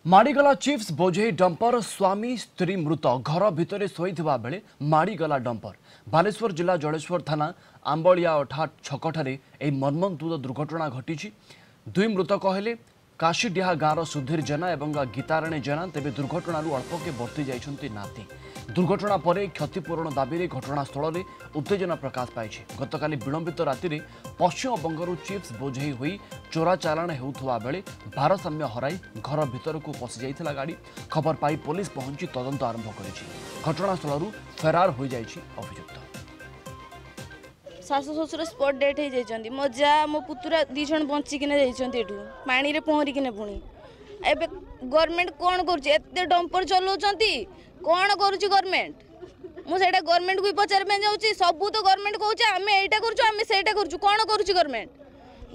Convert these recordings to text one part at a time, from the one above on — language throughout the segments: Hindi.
माड़ीगला चिप्स बोझे डंपर स्वामी स्त्री मृत घर भितर शोईथिबा बेले माड़ीगला डंपर बालेश्वर जिला जलेश्वर थाना आंबलिया अठा छकठारे ए मर्मन्तुद दुर्घटना घटी। दुई मृतक हेले काशीडीहा गाँव सुधीर जेना और गीताराणी जेना। तेज दुर्घटना अल्पके बर्ती जाइछन्ति नाती। दुर्घटना पर क्षतिपूरण दाबी घटनास्थल में उत्तेजना प्रकाश पाई। गतकाली विलंबित राति पश्चिमबंगर चिप्स बोझे हुई चोरा चालाण होउथुवा बेले भारसाम्य हराई घर भितर को पशि जाइथिला गाड़ी। खबर पाई पुलिस पहुंची तदंत आरंभ करिछि। घटनास्थल फेरार हो जाइछि अभियुक्त। शाशु शशुर स्पॉट डेट हो जाती। मो जा मो पुतुरा दी जन बचिकिना जाइछन्ति एठू पानी रे पहरिकिना। पुणी एबे गवर्नमेंट कोन करूछि? एते डंपर चलाउछन्ति कोन करूछि गवर्नमेंट? मु सेटा गवर्नमेंट को पचार पे जाउछि। सबु तो गवर्नमेंट कहूछि आमे एटा करछु आमे सेटा करछु। कोन करूछि गवर्नमेंट?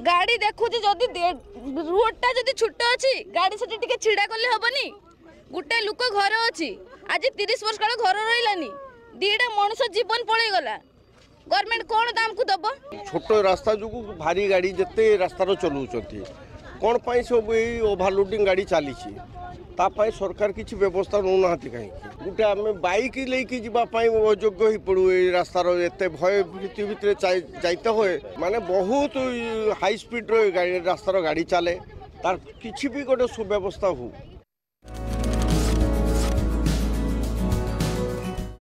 गाड़ी देखुछि जदी रोडटा जदी छुट्टा अछि गाड़ी सेठी टिके छिडा करले हबनी। गुटे लुक घर अछि आज 30 वर्ष काल घर रहिलानी। दीटा मनुष्य जीवन पळै गला। गवर्नमेंट कौन दाम को दब? छोट रास्ता जो भारी गाड़ी जिते रास्तार चलाउछन्ति कौन पाई सब ओभरलोडिंग गाड़ी चली सरकार किसी व्यवस्था नौ ना कहीं गोटे आम बाइक लेकिन जावाई अयोग्य हो पड़ू रास्तार एत भय भीति भितर जाते हुए माने बहुत हाई स्पीड रास्तार गाड़ी चले तार किसी भी गोटे सुव्यवस्था हो।